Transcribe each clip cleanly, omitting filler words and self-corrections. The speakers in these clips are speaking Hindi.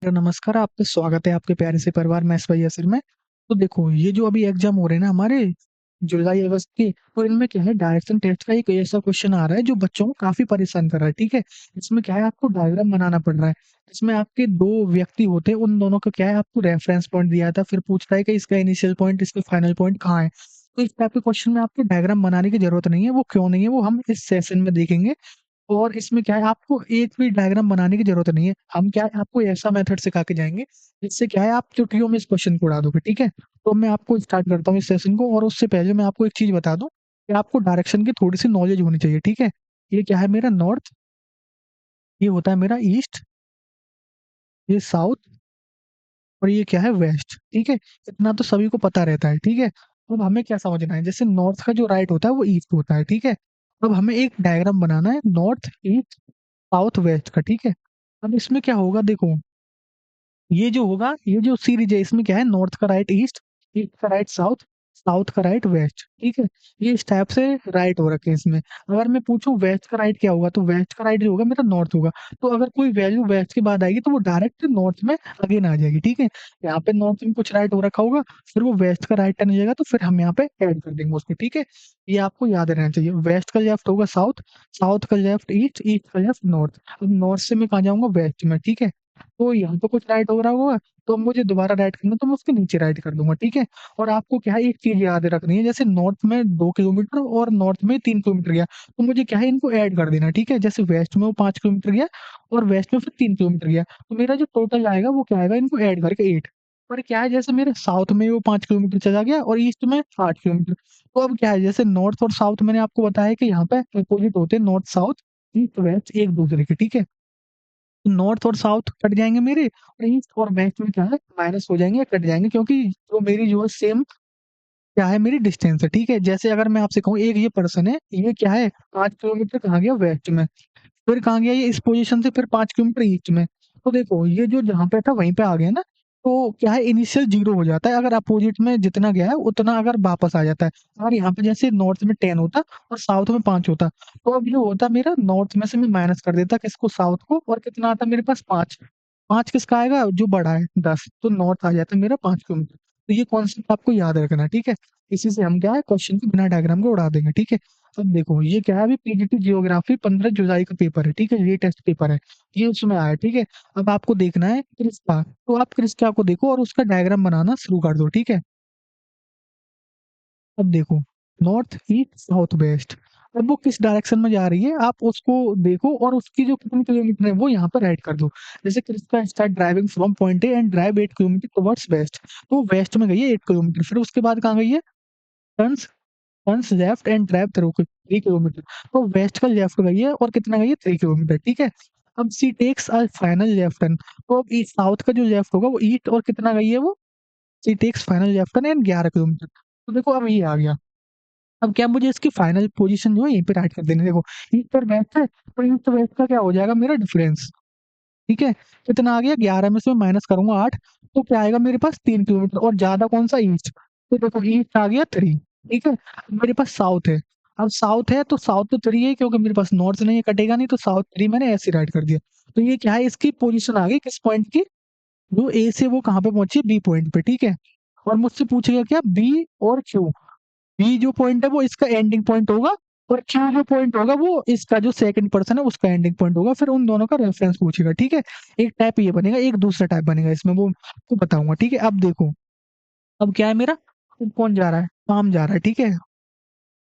नमस्कार, आपका स्वागत है आपके प्यारे से परिवार मैथ्स बाय यासिर में। तो देखो, ये जो अभी एग्ज़ाम हो रहे हैं ना हमारे जुलाई-अगस्त के, तो इनमें क्या है डायरेक्शन टेस्ट का एक ऐसा क्वेश्चन आ रहा है जो बच्चों को काफ़ी परेशान कर रहा है, ठीक है? इसमें क्या है आपको डायग्राम बनाना पड़ रहा है। इसमें आपके 2 व्यक्ति होते हैं, उन दोनों का क्या है आपको रेफरेंस पॉइंट दिया था, फिर पूछता है कि इसका इनिशियल पॉइंट, इसका फाइनल पॉइंट कहाँ है? तो इस टाइप के क्वेश्चन में आपको डायग्राम बनाने की ज़रूरत नहीं है, वो क्यों नहीं है, वो हम इस सेशन में देखेंगे। और इसमें क्या है आपको एक भी डायग्राम बनाने की ज़रूरत नहीं है। हम क्या है आपको ऐसा मेथड सिखा के जाएँगे, जिससे क्या है आप चुटकियों में इस क्वेश्चन को उड़ा दोगे, ठीक है? तो मैं आपको स्टार्ट करता हूँ इस सेशन को और उससे पहले मैं आपको एक चीज़ बता दूँ कि आपको डायरेक्शन की थोड़ी-सी नॉलेज होनी चाहिए, ठीक है? ये क्या है मेरा नॉर्थ, ये होता है मेरा ईस्ट, ये साउथ और ये क्या है वेस्ट, ठीक है? इतना तो सभी को पता रहता है, ठीक है? अब हमें क्या समझना है, जैसे नॉर्थ का जो राइट होता है वो ईस्ट होता है, ठीक है? अब हमें एक डायग्राम बनाना है नॉर्थ, ईस्ट, साउथ, वेस्ट का, ठीक है? अब इसमें क्या होगा देखो, ये जो होगा, ये जो सीरीज़ है इसमें क्या है नॉर्थ का राइट ईस्ट, ईस्ट का राइट साउथ, साउथ का राइट वेस्ट, ठीक है? ये इस टाइप से राइट हो रखे हैं इसमें। अगर मैं पूछूँ वेस्ट का राइट क्या होगा, तो वेस्ट का राइट जो होगा मेरा नॉर्थ होगा। तो अगर कोई वैल्यू वेस्ट के बाद आएगी तो वो डायरेक्ट नॉर्थ में अगेन आ जाएगी, ठीक है? यहाँ पे नॉर्थ में कुछ राइट हो रखा होगा, फिर वो वेस्ट का राइट टर्न हो जाएगा तो फिर हम यहाँ पे ऐड कर देंगे उसको, ठीक है? ये आपको याद रहना चाहिए। वेस्ट का लेफ्ट होगा साउथ, साउथ का लेफ्ट ईस्ट, ईस्ट का लेफ्ट नॉर्थ। अब नॉर्थ से मैं कहाँ जाऊँगा वेस्ट में, ठीक है? तो यहाँ पे कुछ राइट हो रहा होगा, तो अब मुझे दोबारा राइट करना है तो मैं उसके नीचे राइट कर दूँगा, ठीक है? और आपको क्या है एक चीज़ याद रखनी है, जैसे नॉर्थ में 2 किलोमीटर और नॉर्थ में 3 किलोमीटर गया, तो मुझे क्या है इनको ऐड कर देना, ठीक है? जैसे वेस्ट में वो 5 किलोमीटर गया और वेस्ट में फिर 3 किलोमीटर गया, तो मेरा जो टोटल आएगा वो क्या आएगा इनको ऐड करके 8। पर क्या है जैसे मेरे साउथ में वो 5 किलोमीटर चला गया और ईस्ट में 8 किलोमीटर। तो अब क्या है जैसे नॉर्थ और साउथ मैंने आपको बताया कि यहाँ पे अपोजिट होते हैं नॉर्थ साउथ, ईस्ट वेस्ट एक दूसरे के, ठीक है? नॉर्थ और साउथ कट जाएँगे मेरे और ईस्ट और वेस्ट में क्या है माइनस हो जाएँगे या कट जाएँगे क्योंकि जो मेरी जो है सेम क्या है मेरी डिस्टेंस है, ठीक है? जैसे अगर मैं आपसे कहूँ एक ये पर्सन है, ये क्या है 5 किलोमीटर कहाँ गया वेस्ट में, फिर कहाँ गया ये इस पोज़ीशन से फिर 5 किलोमीटर ईस्ट में। तो देखो ये जो जहाँ पे था वहीं पे आ गया ना, तो क्या है इनिशियल 0 हो जाता है अगर अपोज़िट में जितना गया है उतना अगर वापस आ जाता है। अगर यहाँ पे जैसे नॉर्थ में 10 होता और साउथ में 5 होता, तो अब जो होता मेरा नॉर्थ में से मैं माइनस कर देता किसको साउथ को और कितना आता मेरे पास 5। 5 किसका आएगा जो बड़ा है 10 तो नॉर्थ आ जाता है मेरा 5 किलोमीटर। तो ये कॉन्सेप्ट आपको याद रखना है, ठीक है? इसी से हम क्या है क्वेश्चन को बिना डायग्राम के उड़ा देंगे, ठीक है? अब देखो ये क्या है अभी पीजीटी जियोग्राफी 15 जुलाई का पेपर है, ठीक है? ये टेस्ट पेपर है, ये उसमें आया है, ठीक है? अब आपको देखना है क्रिस का, तो आप क्रिस का को देखो और उसका डायग्राम बनाना शुरू कर दो, ठीक है? अब देखो नॉर्थ, ईस्ट, साउथ, वेस्ट अब वो किस डायरेक्शन में जा रही है आप उसको देखो और उसकी जो कितने किलोमीटर है वो यहाँ पर ऐड कर दो। जैसे क्रिस का start driving from point A and drive 8 kilometre towards waste, तो वेस्ट में गई है 8 किलोमीटर फिर उसके बाद कहाँ गई है? Turns turns left and drive through 3 kilometre, तो वेस्ट का लेफ्ट गई है और कितना गई है 3 किलोमीटर, ठीक है? अब she takes a final left turn, तो अब ईस्ट साउथ का जो लेफ्ट होगा वो ईस्ट और कितना गई है वो? She takes final left turn and 11 kilometre. तो देखो अब ये आ गया। अब क्या मुझे इसकी फाइनल पोज़ीशन जो है यहीं पे राइट कर देनी है। देखो ईस्ट और वेस्ट है, तो ईस्ट और वेस्ट का क्या हो जाएगा मेरा डिफरेंस, ठीक है? कितना आ गया 11 में से मैं माइनस करूँगा 8 तो क्या आएगा मेरे पास 3 किलोमीटर और ज़्यादा कौन-सा ईस्ट। तो देखो ईस्ट आ गया 3 ठीक है? अब मेरे पास साउथ है। अब साउथ है तो साउथ तो 3 है क्योंकि मेरे पास नॉर्थ नहीं है कटेगा नहीं तो साउथ 3 मैंने ऐसे राइट कर दिया। तो ये क्या है इसकी पोज़ीशन आ गई किस पॉइंट की? जो ए से वो कहाँ पे पहुँची बी पॉइंट पे, ठीक है? और मुझसे पूछेगा क्या बी और क्यू। बी जो पॉइंट है वो इसका एंडिंग पॉइंट होगा और क्यू जो पॉइंट होगा वो इसका जो सेकंड पर्सन है उसका एंडिंग पॉइंट होगा फिर उन दोनों का रेफरेंस पूछेगा, ठीक है? एक टाइप ये बनेगा, एक दूसरा टाइप बनेगा इसमें वो आपको बताऊँगा, ठीक है? अब देखो, अब क्या है मेरा कौन जा रहा है? पाम जा रहा है, ठीक है?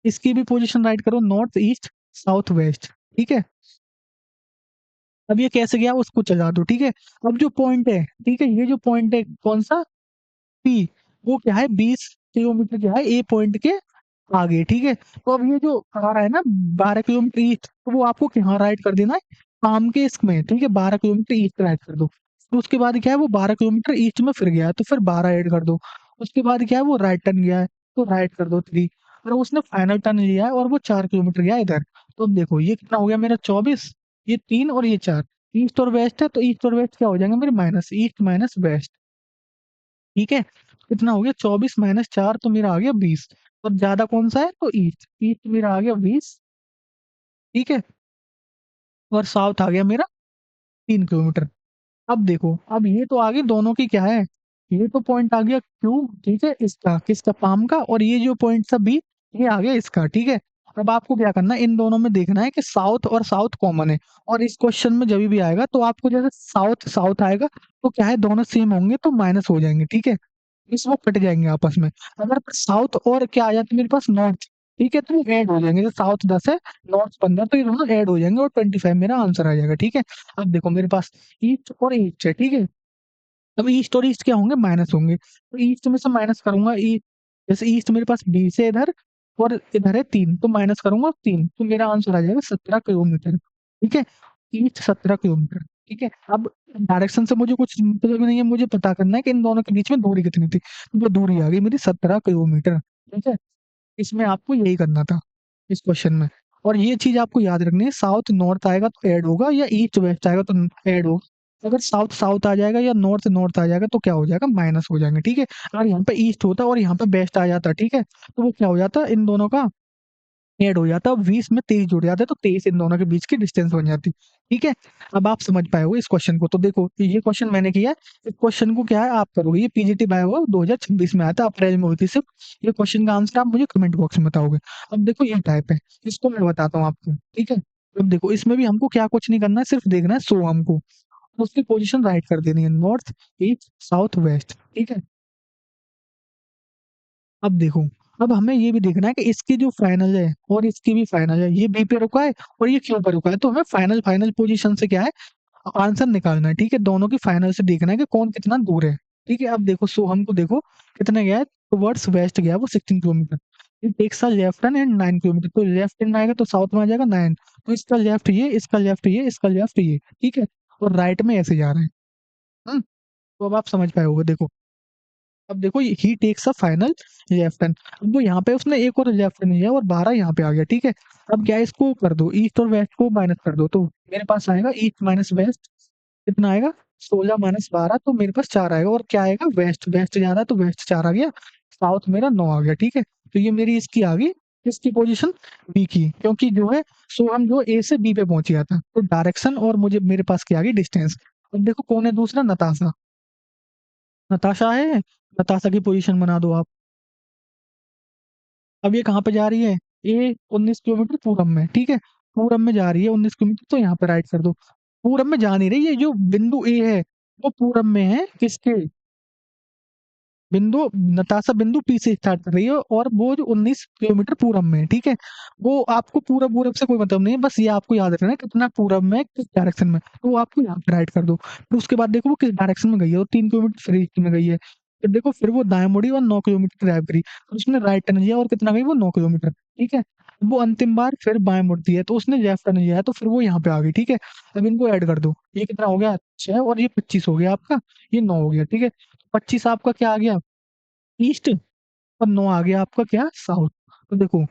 इसकी भी पोज़ीशन राइट करो नॉर्थ, ईस्ट, साउथ, वेस्ट, ठीक है? अब ये कैसे गया उसको चला दो, ठीक है? अब जो पॉइंट है, ठीक है? ये जो पॉइंट है कौन-सा? पी, वो क्या है 20 किलोमीटर क्या है ए पॉइंट के आगे, ठीक है? तो अब ये जो आ रहा है ना 12 किलोमीटर ईस्ट, तो वो आपको यहाँ राइट कर देना है, पाम के इसमें, ठीक है? 12 किलोमीटर ईस्ट राइट कर दो। फिर उसके बाद क्या है वो 12 किलोमीटर ईस्ट में फिर गया है, तो फिर 12 ऐड कर दो। उसके बाद क्या है वो राइट टर्न गया है, तो राइट कर दो 3 और उसने फाइनल टर्न लिया है और वो 4 किलोमीटर गया है इधर। तो अब देखो ये कितना हो गया मेरा 24, ये 3 और ये 4। ईस्ट और वेस्ट है, तो ईस्ट और वेस्ट क्या हो जाएँगे मेरे माइनस, ईस्ट माइनस वेस्ट। ठीक है? कितना हो गया 24 माइनस 4 तो मेरा आ गया 20 और ज़्यादा कौन-सा है? तो ईस्ट, ईस्ट मेरा आ गया 20 ठीक है? और साउथ आ गया मेरा 3 किलोमीटर। अब देखो, अब ये तो आ गई दोनों की क्या है, ये तो पॉइंट आ गया क्यू, ठीक है, इसका किसका, पाम का, और ये जो पॉइंट था बी, ये आ गया इसका, ठीक है। अब आपको क्या करना है, इन दोनों में देखना है कि साउथ और साउथ कॉमन है, और इस क्वेश्चन में जब भी आएगा तो आपको जैसे साउथ साउथ आएगा तो क्या है, दोनों सेम होंगे तो माइनस हो जाएंगे, ठीक है, इस वो कट जाएंगे आपस में। अगर साउथ और क्या आ जाता है मेरे पास, नॉर्थ, ठीक है, तो ये ऐड हो जाएंगे, जैसे साउथ 10 है, नॉर्थ 15, तो ये दोनों ऐड हो जाएंगे और 25 मेरा आंसर आ जाएगा, ठीक है। अब देखो मेरे पास ईस्ट और ईस्ट है, ठीक है। अब ईस्ट और ईस्ट क्या होंगे, माइनस होंगे, तो ईस्ट में से माइनस करूंगा, जैसे ईस्ट मेरे पास 20 है इधर, और इधर है 3, तो माइनस करूंगा 3, तो मेरा आंसर आ जाएगा 17 किलोमीटर, ठीक है। ईस्ट 17 किलोमीटर, ठीक है। अब डायरेक्शन से मुझे कुछ मतलब नहीं है, मुझे पता करना है कि इन दोनों के बीच में दूरी कितनी थी, तो वो दूरी आ गई मेरी 17 किलोमीटर, ठीक है। इसमें आपको यही करना था इस क्वेश्चन में। और ये चीज आपको याद रखनी है, साउथ नॉर्थ आएगा तो ऐड होगा, या ईस्ट वेस्ट आएगा तो ऐड होगा। अगर साउथ साउथ आ जाएगा या नॉर्थ नॉर्थ आ जाएगा तो क्या हो जाएगा, माइनस हो जाएंगे, ठीक है। अगर यहाँ पे ईस्ट होता और यहाँ पे वेस्ट आ जाता, ठीक है, तो वो क्या हो जाता, इन दोनों का ऐड हो जाता, 20 में 23 जुड़ जाते, तो 23 इन दोनों के बीच की डिस्टेंस बन जाती, ठीक है। अब आप समझ पाए हो इस क्वेश्चन को, तो देखो ये क्वेश्चन मैंने किया है, इस क्वेश्चन को क्या है आप करोगे, ये पीजीटी आया हुआ 2026 में आया था, अप्रैल में हुई थी सिर्फ। ये क्वेश्चन का आंसर आप मुझे कमेंट बॉक्स में बताओगे। अब देखो ये टाइप है, इसको मैं बताता हूँ आपको, ठीक है। अब देखो इसमें भी हमको क्या कुछ नहीं करना है, सिर्फ देखना है सो हमको, उसकी पोजीशन राइट कर देनी है, नॉर्थ ईस्ट साउथ वेस्ट, ठीक है। अब देखो, अब हमें ये भी देखना है कि इसकी जो फाइनल है और इसकी भी फाइनल है, ये बी पे रुका है और ये क्यू पे रुका है, तो हमें फाइनल फाइनल पोजीशन से क्या है, आंसर निकालना है, ठीक है। दोनों की फाइनल से देखना है कि कौन कितना दूर है, ठीक है। अब देखो सोहम को देखो कितने गया है, टुवर्ड्स वेस्ट गया है वो 16 kilometre. It takes a left turn and 9 kilometre, तो लेफ्ट टर्न आएगा तो साउथ में आ जाएगा 9, तो इसका लेफ्ट ये, इसका लेफ्ट ये, इसका लेफ्ट ये, ठीक है। और राइट में ऐसे जा रहे हैं। तो अब आप समझ पाए होगे, देखो अब देखो he takes a final left turn, अब वो यहाँ पे उसने एक और लेफ्ट टर्न लिया और 12 यहाँ पे आ गया, ठीक है। अब क्या है, इसको कर दो, ईस्ट और वेस्ट को माइनस कर दो, तो मेरे पास आएगा ईस्ट माइनस वेस्ट, कितना आएगा, 16 - 12, तो मेरे पास 4 आएगा, और क्या आएगा, वेस्ट वेस्ट जा रहा है तो वेस्ट 4 आ गया, साउथ मेरा 9 आ गया, ठीक है। तो ये मेरी इसकी आ गई, इसकी पोजीशन बी की, क्योंकि जो है सो हम जो ए से बी पे पहुंच गया था, तो डायरेक्शन और मुझे मेरे पास क्या आ गई, डिस्टेंस। अब देखो कौन है दूसरा, नताशा, नताशा है, नताशा की पोजीशन बना दो आप। अब ये कहाँ पे जा रही है, ये 19 किलोमीटर पूरब में, ठीक है, पूरब में जा रही है 19 किलोमीटर, तो यहाँ पे राइट कर दो। पूरब में जा नहीं रही है, जो बिंदु ए है वो पूरब में है, किसके, बिंदु, नताशा बिंदु पी से स्टार्ट कर रही है, और वो जो 19 किलोमीटर पूरब में है, ठीक है। वो आपको पूरब पूरब से कोई मतलब नहीं है, बस ये आपको याद रखना है कितना पूरब में है, किस डायरेक्शन में, तो वो आपको यहाँ पे राइट कर दो। फिर उसके बाद देखो वो किस डायरेक्शन में गई है, वो 3 किलोमीटर फ्री में गई है। फिर देखो फिर वो दाएं मुड़ी और 9 किलोमीटर ड्राइव करी, तो उसने राइट टर्न लिया और कितना गई वो 9 किलोमीटर, ठीक है। वो अंतिम बार फिर बाएं मुड़ती है तो उसने लेफ्ट टर्न लिया है, तो फिर वो यहाँ पे आ गई, ठीक है। अब इनको ऐड कर दो, ये कितना हो गया 6, और ये 25 हो गया आपका, ये 9 हो गया, ठीक है। 25 आपका क्या आ गया, ईस्ट, और 9 आ गया आपका क्या, साउथ। तो देखो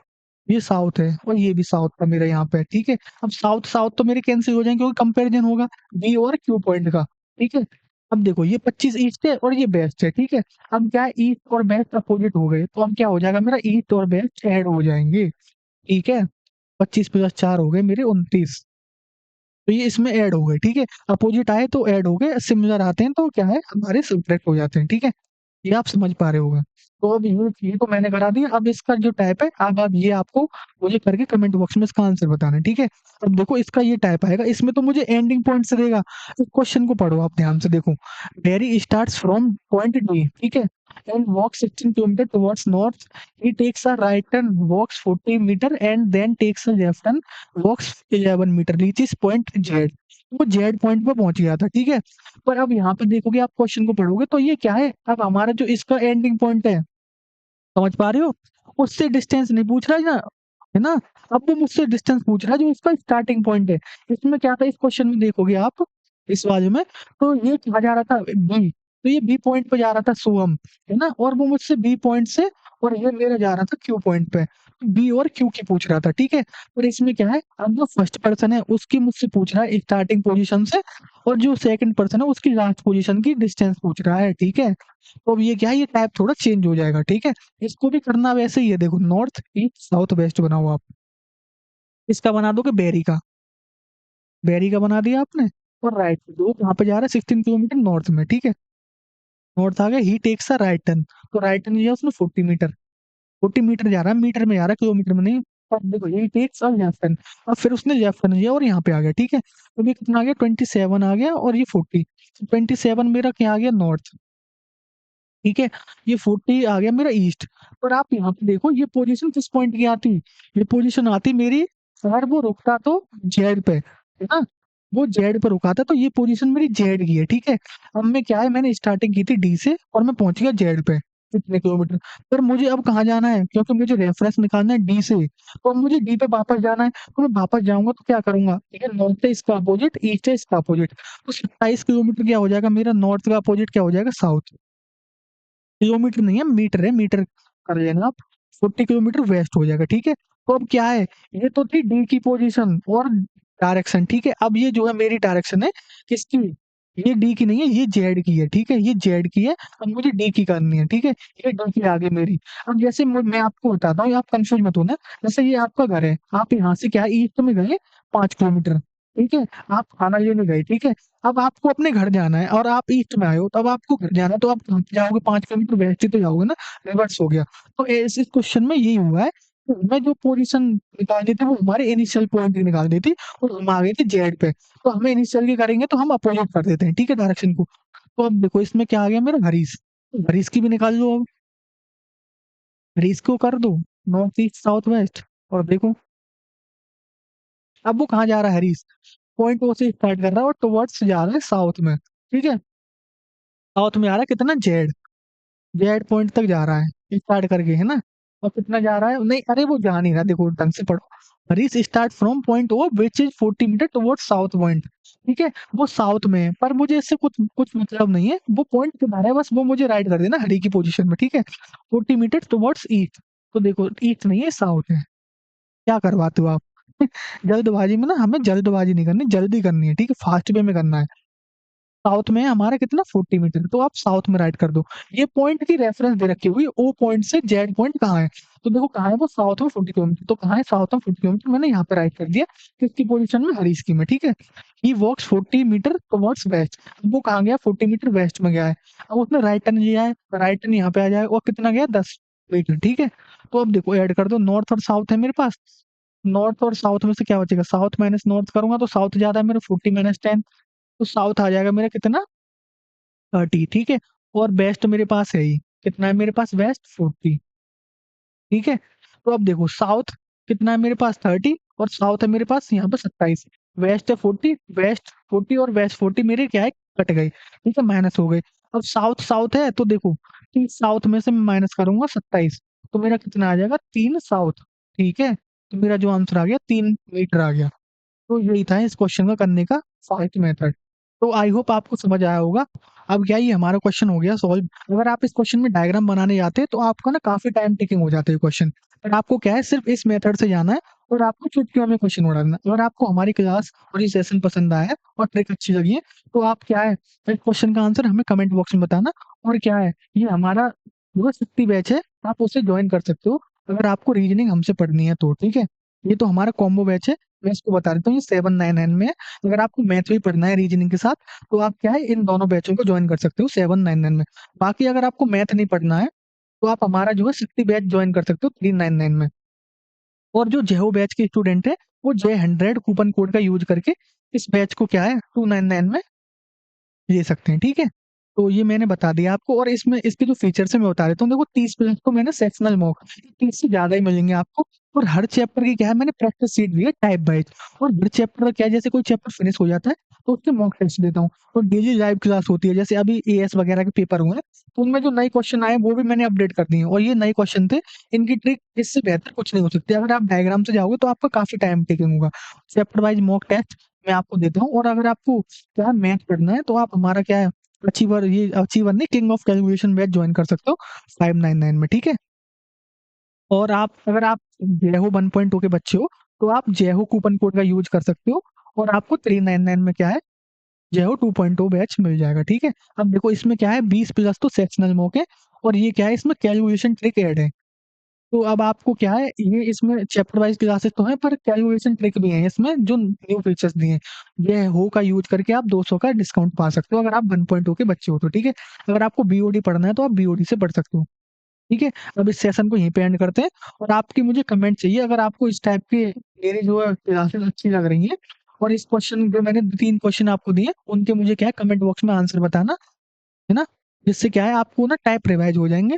ये साउथ है और ये भी साउथ का मेरा यहाँ पे है, ठीक है। अब साउथ साउथ तो मेरे कैंसिल हो जाएंगे क्योंकि कंपैरिजन होगा बी और क्यू पॉइंट का, ठीक है। अब देखो ये 25 ईस्ट है और ये वेस्ट है, ठीक है। अब क्या है, ईस्ट और वेस्ट अपोजिट हो गए, तो अब क्या हो जाएगा, मेरा ईस्ट और वेस्ट ऐड हो जाएंगे, ठीक है। 25 + 4 हो गए मेरे 29, तो ये इसमें ऐड हो गए, ठीक है। अपोजिट आए तो ऐड हो गए, सिमिलर आते हैं तो क्या है, हमारे सब्ट्रैक्ट हो जाते हैं, ठीक है। ये आप समझ पा रहे होगे। तो अब ये तो मैंने करा दिया, अब इसका जो टाइप है, अब ये आपको मुझे करके कमेंट बॉक्स में इसका आंसर बताना है, ठीक है। अब देखो इसका ये टाइप आएगा, इसमें तो मुझे एंडिंग पॉइंट से देगा, तो क्वेश्चन को पढ़ो आप ध्यान से, देखो डेरी स्टार्ट्स फ्रॉम पॉइंट डी, ठीक है, and walks 16 kilometre towards north, he takes a right turn, walks 40 meter and then takes a left turn, walks 11 meter, reaches point Z। वो जेड पॉइंट पे पहुंच गया था, ठीक है। पर अब यहाँ पे देखोगे आप क्वेश्चन को पढ़ोगे तो ये क्या है, अब हमारा जो इसका एंडिंग पॉइंट है, समझ पा रहे हो, उससे डिस्टेंस नहीं पूछ रहा है ना, है ना। अब वो मुझसे डिस्टेंस पूछ रहा है जो इसका स्टार्टिंग पॉइंट है। इसमें क्या था, इस क्वेश्चन में देखोगे आप, इस वाले में, तो ये कहा जा रहा था बी, तो ये बी पॉइंट पे जा रहा था सोहम, है ना, और वो मुझसे बी पॉइंट से, और ये मेरा जा रहा था क्यू पॉइंट पे, बी और क्यू की पूछ रहा था, ठीक है। और इसमें क्या है, अब जो फर्स्ट पर्सन है उसकी मुझसे पूछ रहा है स्टार्टिंग पोजीशन से, और जो सेकंड पर्सन है उसकी लास्ट पोजीशन की डिस्टेंस पूछ रहा है, ठीक है। तो अब ये क्या है, ये टाइप थोड़ा चेंज हो जाएगा, ठीक है। इसको भी करना वैसे ही है, देखो नॉर्थ ईस्ट साउथ वेस्ट बनाओ आप, इसका बना दोगे बेरी का, बेरी का बना दिया आपने। और राइट पे, वो कहाँ पे जा रहा है 16 किलोमीटर नॉर्थ में, ठीक है। नॉर्थ आ गया, ही टेक्स अ राइट टर्न, तो राइट टर्न लिया उसने 40 मीटर, 40 मीटर जा रहा है, मीटर में जा रहा है, किलोमीटर में नहीं। अब देखो he takes a left turn, अब फिर उसने लेफ्ट टर्न लिया और यहाँ पे आ गया, ठीक है। तो ये कितना आ गया 27 आ गया, और ये 40, 27 मेरा क्या आ गया नॉर्थ, ठीक है। ये 40 आ गया मेरा ईस्ट। और आप यहाँ पे देखो ये पोजीशन किस पॉइंट की आती, ये पोजीशन आती मेरी, अगर वो रुकता तो जेड पे, है ना, वो जेड पे रुका था, तो ये पोजीशन मेरी जेड की है, ठीक है। अब मैं क्या है, मैंने स्टार्टिंग की थी डी से और मैं पहुंच गया जेड पे, कितने किलोमीटर। पर मुझे अब कहाँ जाना है, क्योंकि मुझे रेफरेंस निकालना है डी से, तो अब मुझे डी पे वापस जाना है। तो मैं वापस जाऊंगा तो क्या करूंगा, ठीक है, नॉर्थ है इसका अपोजिट, ईस्ट है इसका अपोजिट, तो 27 किलोमीटर क्या हो जाएगा मेरा, नॉर्थ का अपोजिट क्या हो जाएगा साउथ। किलोमीटर नहीं है, मीटर है, मीटर कर लेना आप। 40 किलोमीटर वेस्ट हो जाएगा, ठीक है। तो अब क्या है, ये तो थी डी की पोजीशन और डायरेक्शन, ठीक है। अब ये जो है मेरी डायरेक्शन है किसकी, ये डी की नहीं है, ये जेड की है, ठीक है, ये जेड की है। अब मुझे डी की करनी है, ठीक है, ये डी की आगे मेरी। अब जैसे मैं आपको बताता हूँ, आप कंफ्यूज मत होना। जैसे ये आपका घर है, आप यहाँ से क्या है ईस्ट में गए 5 किलोमीटर, ठीक है, आप खाना लेने गए, ठीक है। अब आपको अपने घर जाना है और आप ईस्ट में आए हो, तो अब आपको घर जाना है, तो आप कहाँ पे जाओगे, 5 किलोमीटर वेस्ट ही तो जाओगे ना, रिवर्स हो गया। तो इस क्वेश्चन में यही हुआ है, तो हमें जो पोजीशन निकालनी थी वो हमारे इनिशियल पॉइंट की निकालनी थी, और हम आ गए थे जेड पे। तो हमें इनिशियल की करेंगे तो हम अपोजिट कर देते हैं, ठीक है, डायरेक्शन को। तो अब देखो इसमें क्या आ गया मेरा हरीश, तो हरीश की भी निकाल लो अब, हरीश को कर दो नॉर्थ ईस्ट साउथ वेस्ट, और देखो अब वो कहाँ जा रहा है हरीश, पॉइंट ओ से स्टार्ट कर रहा है और टुवर्ड्स जा रहा है साउथ में, ठीक है। साउथ में आ रहा है कितना, जेड, जेड पॉइंट तक जा रहा है स्टार्ट करके, है ना। और कितना जा रहा है, नहीं अरे वो जा नहीं रहा, देखो ढंग से पढ़ो। Harish start from point O which is 40 metre towards south point, ठीक है। वो साउथ में है, पर मुझे इससे कुछ कुछ मतलब नहीं है, वो पॉइंट किधर है बस वो मुझे राइट कर देना हरी की पोजीशन में, ठीक है। 40 मीटर टुवर्ड्स ईस्ट, तो देखो ईस्ट नहीं है साउथ है, क्या करवाते हो आप। जल्दबाजी में ना, हमें जल्दबाजी नहीं करनी, जल्दी करनी है, ठीक है, फास्ट वे में करना है। साउथ में है हमारा कितना 40 मीटर, तो आप साउथ में राइट कर दो। ये पॉइंट की रेफरेंस दे रखी हुई, ओ पॉइंट से जेड पॉइंट कहाँ है, तो देखो कहाँ है वो साउथ में 40 किलोमीटर, तो कहाँ है साउथ में 40 किलोमीटर, मैंने यहाँ पे राइट कर दिया किसकी पोजीशन में, हरीश की में, ठीक है। ही वॉक्स 40 मीटर टुवर्ड्स वेस्ट, वो कहाँ गया 40 मीटर वेस्ट में गया है। अब उसने राइट टर्न लिया है, राइट टर्न यहाँ पे आ जाए, और कितना गया 10 मीटर, ठीक है। तो अब देखो ऐड कर दो, नॉर्थ और साउथ है मेरे पास, नॉर्थ और साउथ में से क्या बचेगा, साउथ माइनस नॉर्थ करूंगा तो साउथ ज्यादा है मेरा, 40 - 10, तो साउथ आ जाएगा मेरा कितना 30, ठीक है। और वेस्ट मेरे पास है ही, कितना है मेरे पास वेस्ट 40, ठीक है। तो अब देखो साउथ कितना है मेरे पास 30, और साउथ है मेरे पास यहाँ पे 27, वेस्ट है 40, वेस्ट 40 और वेस्ट 40 मेरे क्या है कट गए, ठीक है, माइनस हो गए। अब साउथ साउथ है तो देखो 30 साउथ में से मैं माइनस करूंगा 27, तो मेरा कितना आ जाएगा 3 साउथ, ठीक है। तो मेरा जो आंसर आ गया 3 मीटर आ गया। तो यही था इस क्वेश्चन का करने का फास्ट मेथड। तो आई होप आपको समझ आया होगा। अब क्या ये हमारा क्वेश्चन हो गया सॉल्व। अगर आप इस क्वेश्चन में डायग्राम बनाने जाते तो आपका ना काफी टाइम टेकिंग हो जाता है क्वेश्चन, पर आपको क्या है सिर्फ इस मेथड से जाना है, और आपको चुटकियों में क्वेश्चन उड़ाना है। अगर आपको हमारी क्लास और ये सेशन पसंद आया है और ट्रिक अच्छी लगी है, तो आप क्या है इस क्वेश्चन का आंसर हमें कमेंट बॉक्स में बताना। और क्या है, ये हमारा जो 60 बैच है, आप उसे ज्वाइन कर सकते हो अगर आपको रीजनिंग हमसे पढ़नी है तो, ठीक है। ये तो हमारा कॉम्बो बैच है, मैं इसको बता देता हूँ, ये 799 में है। अगर आपको मैथ भी पढ़ना है रीजनिंग के साथ, तो आप क्या है इन दोनों बैचों को ज्वाइन कर सकते हो 799 में। बाकी अगर आपको मैथ नहीं पढ़ना है, तो आप हमारा जो है 60 बैच ज्वाइन कर सकते हो 399 में। और जो जेहो बैच के स्टूडेंट है, वो J100 कूपन कोड का यूज करके इस बैच को क्या है 299 में ले सकते हैं, ठीक है। तो ये मैंने बता दिया आपको, और इसमें इसके जो फीचर्स है मैं बता देता हूँ। देखो 30 प्लस को मैंने सेक्शनल मॉक 30 से ज्यादा ही मिलेंगे आपको। और हर चैप्टर की क्या है मैंने प्रैक्टिस सीट दी है टाइप वाइज। और हर चैप्टर का क्या है, जैसे कोई चैप्टर फिनिश हो जाता है तो उसके मॉक टेस्ट देता हूँ। और डेली लाइव क्लास होती है, जैसे अभी एएस वगैरह के पेपर हुए हैं, तो उनमें जो नए क्वेश्चन आए वो भी मैंने अपडेट कर दिए हैं। और ये नए क्वेश्चन थे, इनकी ट्रिक इससे बेहतर कुछ नहीं हो सकती। अगर आप डायग्राम से जाओगे तो आपका काफी टाइम टेकिंग होगा। चैप्टर वाइज मॉक टेस्ट मैं आपको देता हूँ। और अगर आपको क्या मैथ पढ़ना है, तो आप हमारा क्या है अचीवर नहीं, king of calculation batch join कर सकते हो 599 में, ठीक है। और आप अगर आप जेहो 1.2 के बच्चे हो, तो आप जेहो कूपन कोड का यूज कर सकते हो, और आपको 399 में क्या है जेहो 2.0 बैच मिल जाएगा, ठीक है। अब देखो इसमें क्या है 20 प्लस तो सेक्शनल मॉक है, और ये क्या है इसमें कैलकुलेशन ट्रिक ऐड है। तो अब आपको क्या है, ये इसमें चैप्टर वाइज़ क्लासेस तो हैं, पर कैलकुलेशन ट्रिक भी है इसमें जो न्यू फीचर्स दिए हैं। ये हो का यूज़ करके आप 200 का डिस्काउंट पा सकते हो अगर आप 1.2 के बच्चे हो तो, ठीक है? अगर आपको बीओडी पढ़ना है तो आप बीओडी से पढ़ सकते हो, ठीक है? अब इस सेशन को यहीं पे एंड करते हैं और आपकी मुझे कमेंट चाहिए अगर आपको इस टाइप के मेरी जो है क्लासेस अच्छी लग रही हैं, और इस क्वेश्चन जो मैंने 3 क्वेश्चन आपको दिए, उनके मुझे क्या है कमेंट बॉक्स में आंसर बताना, है ना? जिससे क्या है आपको ना टाइप रिवाइज़ हो जाएँगे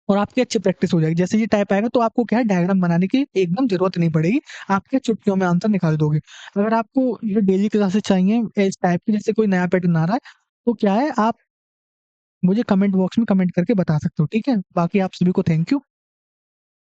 और आपकी अच्छी प्रैक्टिस हो जाएगी। जैसे ये टाइप आएगा तो आपको क्या है डायग्राम बनाने की एकदम ज़रूरत नहीं पड़ेगी। आप क्या चुटकियों में आंसर निकाल दोगे। अगर आपको ये डेली क्लासेस चाहिए इस टाइप की, जैसे कोई नया पैटर्न आ रहा है, तो क्या है आप मुझे कमेंट बॉक्स में कमेंट करके बता सकते हो, ठीक है? बाकी आप सभी को थैंक यू।